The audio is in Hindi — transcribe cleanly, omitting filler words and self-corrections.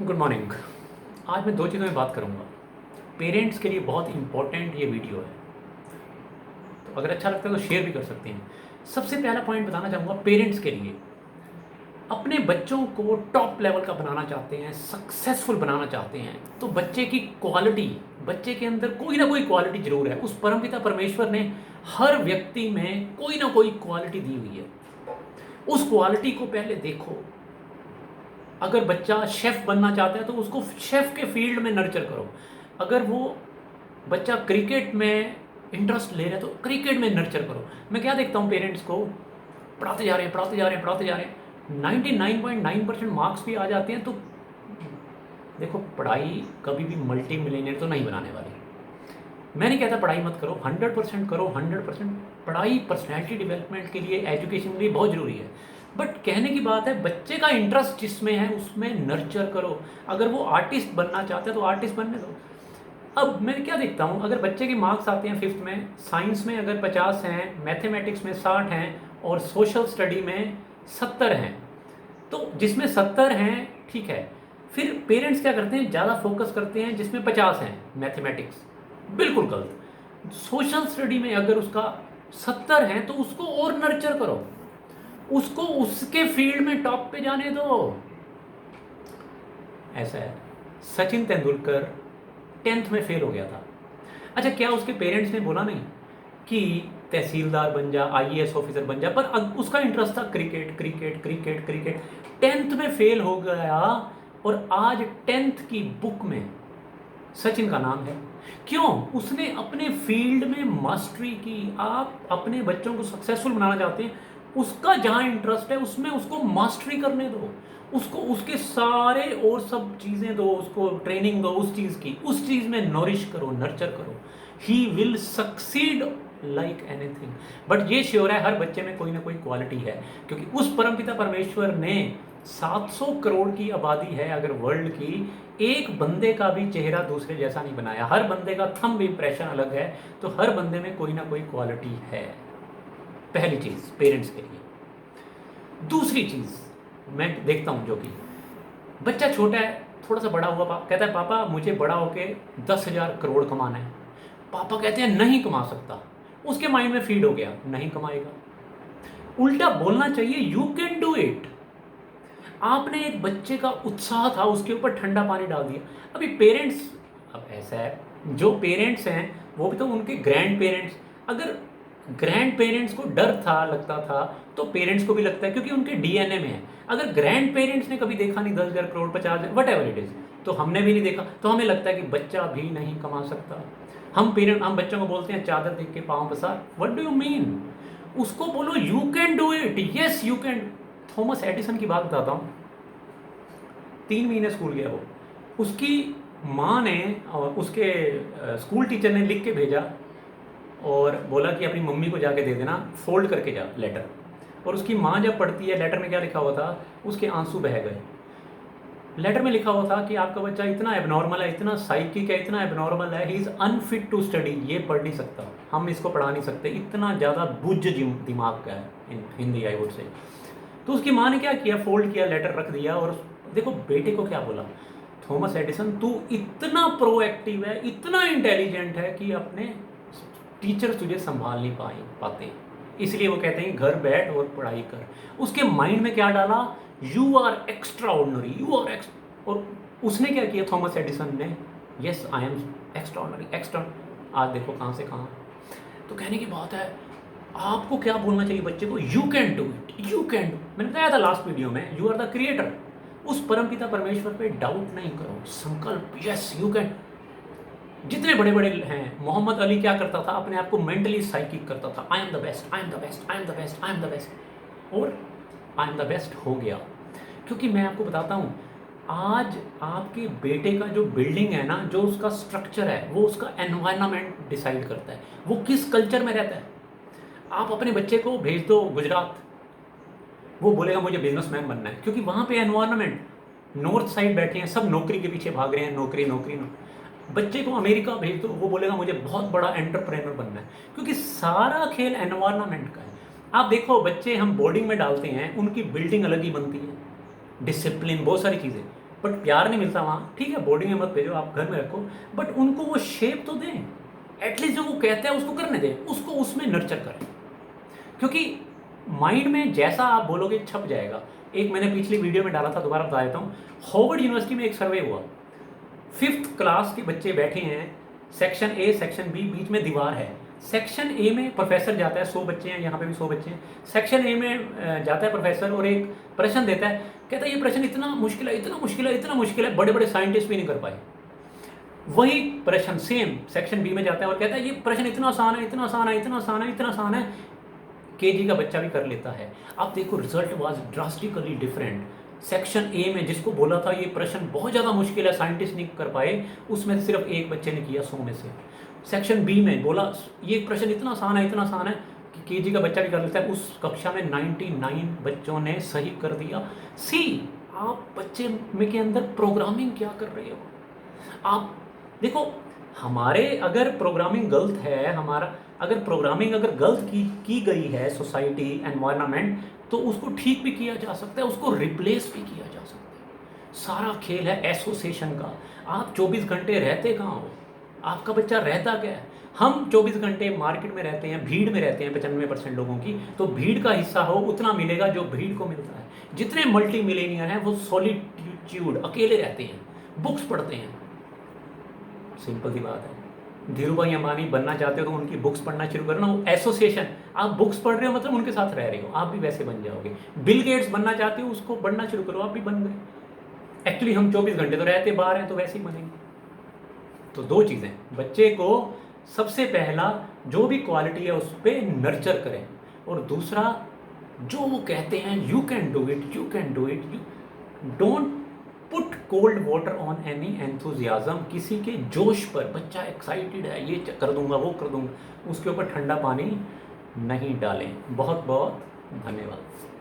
Good morning. आज मैं दो चीज़ों में बात करूंगा। पेरेंट्स के लिए बहुत इंपॉर्टेंट ये वीडियो है, तो अगर अच्छा लगता है तो शेयर भी कर सकते हैं। सबसे पहला पॉइंट बताना चाहूँगा पेरेंट्स के लिए, अपने बच्चों को टॉप लेवल का बनाना चाहते हैं, सक्सेसफुल बनाना चाहते हैं, तो बच्चे की क्वालिटी, बच्चे के अंदर कोई ना कोई क्वालिटी जरूर है। उस परमपिता परमेश्वर ने हर व्यक्ति में कोई ना कोई क्वालिटी दी हुई है। उस क्वालिटी को पहले देखो। अगर बच्चा शेफ बनना चाहता है तो उसको शेफ के फील्ड में नर्चर करो। अगर वो बच्चा क्रिकेट में इंटरेस्ट ले रहा है तो क्रिकेट में नर्चर करो। मैं क्या देखता हूँ, पेरेंट्स को पढ़ाते जा रहे हैं, पढ़ाते जा रहे हैं, पढ़ाते जा रहे हैं, 99.9% मार्क्स भी आ जाते हैं, तो देखो पढ़ाई कभी भी मल्टी मिलियनियर तो नहीं बनाने वाली। मैं नहीं कहता पढ़ाई मत करो, 100% करो, 100%। पढ़ाई पर्सनैलिटी डेवलपमेंट के लिए, एजुकेशन के लिए बहुत ज़रूरी है। बट कहने की बात है, बच्चे का इंटरेस्ट जिसमें है उसमें नर्चर करो। अगर वो आर्टिस्ट बनना चाहते हैं तो आर्टिस्ट बनने दो। अब मैं क्या देखता हूँ, अगर बच्चे के मार्क्स आते हैं फिफ्थ में, साइंस में अगर 50 हैं, मैथमेटिक्स में 60 हैं और सोशल स्टडी में 70 हैं, तो जिसमें 70 हैं ठीक है, फिर पेरेंट्स क्या करते हैं, ज़्यादा फोकस करते हैं जिसमें 50 हैं मैथमेटिक्स। बिल्कुल गलत। सोशल स्टडी में अगर उसका 70 हैं तो उसको और नर्चर करो, उसको उसके फील्ड में टॉप पे जाने दो। ऐसा है, सचिन तेंदुलकर 10th में फेल हो गया था। अच्छा, क्या उसके पेरेंट्स ने बोला नहीं कि तहसीलदार बन जा, आईएएस ऑफिसर बन जा, पर उसका इंटरेस्ट था cricket, cricket, cricket, cricket. 10th में फेल हो गया और आज 10th की बुक में सचिन का नाम है। क्यों? उसने अपने फील्ड में मास्टरी की। आप अपने बच्चों को सक्सेसफुल बनाना चाहते हैं, उसका जहां इंटरेस्ट है उसमें उसको मास्टरी करने दो, उसको उसके सारे और सब चीज़ें दो, उसको ट्रेनिंग दो उस चीज़ की, उस चीज़ में नॉरिश करो, नर्चर करो। He will succeed like anything. But ये श्योर है, हर बच्चे में कोई ना कोई क्वालिटी है, क्योंकि उस परमपिता परमेश्वर ने 700 करोड़ की आबादी है अगर वर्ल्ड की, एक बंदे का भी चेहरा दूसरे जैसा नहीं बनाया। हर बंदे का थंब इंप्रेशन अलग है, तो हर बंदे में कोई ना कोई क्वालिटी है। पहली चीज़ पेरेंट्स के लिए। दूसरी चीज़ मैं देखता हूँ, जो कि बच्चा छोटा है, थोड़ा सा बड़ा हुआ, कहता है पापा मुझे बड़ा होके 10,000 करोड़ कमाना है। पापा कहते हैं नहीं कमा सकता। उसके माइंड में फीड हो गया नहीं कमाएगा। उल्टा बोलना चाहिए, यू कैन डू इट। आपने एक बच्चे का उत्साह था, उसके ऊपर ठंडा पानी डाल दिया। अभी पेरेंट्स, अब ऐसा है, जो पेरेंट्स हैं वो भी तो उनके ग्रैंड पेरेंट्स, अगर ग्रैंड पेरेंट्स को डर था, लगता था, तो पेरेंट्स को भी लगता है, क्योंकि उनके डीएनए में है। अगर ग्रैंड पेरेंट्स ने कभी देखा नहीं 10,000 crore, 50,000, what ever it is, तो हमने भी नहीं देखा, तो हमें लगता है कि बच्चा भी नहीं कमा सकता। हम बच्चों को बोलते हैं चादर देख के पाँव पसार। What do you mean? उसको बोलो you can do it, yes you can. Thomas Edison की बात बताता हूँ। 3 महीने स्कूल गया वो, उसकी माँ ने और उसके स्कूल टीचर ने लिख के भेजा और बोला कि अपनी मम्मी को जाके दे देना, फोल्ड करके जा लेटर। और उसकी माँ जब पढ़ती है, लेटर में क्या लिखा हुआ था, उसके आंसू बह गए। लेटर में लिखा हुआ था कि आपका बच्चा इतना एबनॉर्मल है, इतना साइकिक है, इतना एबनॉर्मल है, he is unfit to study, ये पढ़ नहीं सकता, हम इसको पढ़ा नहीं सकते, इतना ज़्यादा बुझ दिमाग का है, इन हिंदी आई वुड से। तो उसकी माँ ने क्या किया, फोल्ड किया, लेटर रख दिया, और देखो बेटे को क्या बोला, थॉमस एडिसन तू इतना प्रोएक्टिव है, इतना इंटेलिजेंट है कि अपने टीचर तुझे संभाल नहीं पाते, इसलिए वो कहते हैं घर बैठ और पढ़ाई कर। उसके माइंड में क्या डाला, you are extraordinary, you are और उसने क्या किया थॉमस एडिसन ने, yes I am extraordinary, extra. आज देखो कहाँ से कहाँ। तो कहने की बात है, आपको क्या बोलना चाहिए बच्चे को, you can do it, you can do. मैंने बताया था लास्ट वीडियो में, यू आर द क्रिएटर। उस परमपिता परमेश्वर पे डाउट नहीं करो, संकल्प, यस यू कैन। जितने बड़े बड़े हैं, मोहम्मद अली क्या करता था, अपने आप को मेंटली साइकिक करता था, I am the best, I am the best, I am the best, I am the best, और आई एम द बेस्ट हो गया। क्योंकि मैं आपको बताता हूँ, आज आपके बेटे का जो बिल्डिंग है ना, जो उसका स्ट्रक्चर है, वो उसका एनवायरनमेंट डिसाइड करता है, वो किस कल्चर में रहता है। आप अपने बच्चे को भेज दो गुजरात, वो बोलेगा मुझे बिजनेसमैन बनना है, क्योंकि वहाँ पे एनवायरनमेंट, नॉर्थ साइड बैठे हैं सब, नौकरी के पीछे भाग रहे हैं, नौकरी नौकरी। बच्चे को अमेरिका भेज दो, वो बोलेगा मुझे बहुत बड़ा एंटरप्रेन्योर बनना है, क्योंकि सारा खेल एनवायरनमेंट का है। आप देखो बच्चे हम बोर्डिंग में डालते हैं, उनकी बिल्डिंग अलग ही बनती है, डिसिप्लिन, बहुत सारी चीज़ें। बट प्यार नहीं मिलता वहाँ, ठीक है बोर्डिंग में मत भेजो, आप घर में रखो, बट उनको वो शेप तो दें, एटलीस्ट जो वो कहते हैं उसको करने दें, उसको उसमें नर्चर करें, क्योंकि माइंड में जैसा आप बोलोगे छप जाएगा। एक मैंने पिछली वीडियो में डाला था, दोबारा बता देता हूँ। हार्वर्ड यूनिवर्सिटी में एक सर्वे हुआ, 5th क्लास के बच्चे बैठे हैं, सेक्शन ए सेक्शन बी, बीच में दीवार है। सेक्शन ए में प्रोफेसर जाता है, 100 बच्चे हैं, यहाँ पे भी 100 बच्चे हैं। सेक्शन ए में जाता है प्रोफेसर और एक प्रश्न देता है, कहता है ये प्रश्न इतना मुश्किल है, इतना मुश्किल है, इतना मुश्किल है, बड़े बड़े साइंटिस्ट भी नहीं कर पाए। वही प्रश्न सेम सेक्शन बी में जाता है और कहता है ये प्रश्न इतना आसान है, इतना आसान है, इतना आसान है, इतना आसान है, केजी का बच्चा भी कर लेता है। आप देखो result was drastically different. Section A में जिसको बोला था ये प्रश्न बहुत ज़्यादा मुश्किल है, साइंटिस्ट नहीं कर पाए, उसमें से सिर्फ एक बच्चे ने किया 100 में से। सेक्शन बी में बोला ये प्रश्न इतना आसान है, इतना आसान है कि केजी का बच्चा भी कर लेता है, उस कक्षा में 99 बच्चों ने सही कर दिया। सी आप बच्चे में के अंदर प्रोग्रामिंग क्या कर रहे हो। आप देखो, हमारे अगर प्रोग्रामिंग गलत है, हमारा अगर प्रोग्रामिंग अगर गलत की गई है सोसाइटी एनवायरनमेंट, तो उसको ठीक भी किया जा सकता है, उसको रिप्लेस भी किया जा सकता है। सारा खेल है एसोसिएशन का। आप 24 घंटे रहते कहाँ हो, आपका बच्चा रहता क्या है। हम 24 घंटे मार्केट में रहते हैं, भीड़ में रहते हैं 95% लोगों की, तो भीड़ का हिस्सा हो उतना मिलेगा जो भीड़ को मिलता है। जितने मल्टी मिलेनियर हैं वो सॉलिट्यूड, अकेले रहते हैं, बुक्स पढ़ते हैं। सिंपल सी बात है। धीरू भाई अंबानी बनना चाहते हो तो उनकी बुक्स पढ़ना शुरू करो ना। वो एसोसिएशन, आप बुक्स पढ़ रहे हो मतलब उनके साथ रह रहे हो, आप भी वैसे बन जाओगे। बिल गेट्स बनना चाहते हो, उसको बनना शुरू करो, आप भी बन गए। एक्चुअली हम 24 घंटे तो रहते बाहर हैं, तो वैसे ही बनेंगे। तो 2 चीज़ें, बच्चे को सबसे पहला जो भी क्वालिटी है उस पर नर्चर करें, और दूसरा जो वो कहते हैं you can do it, you can do it, you don't put cold water on any enthusiasm. किसी के जोश पर, बच्चा एक्साइटेड है ये कर दूंगा वो कर दूंगा, उसके ऊपर ठंडा पानी नहीं डालें। बहुत बहुत धन्यवाद।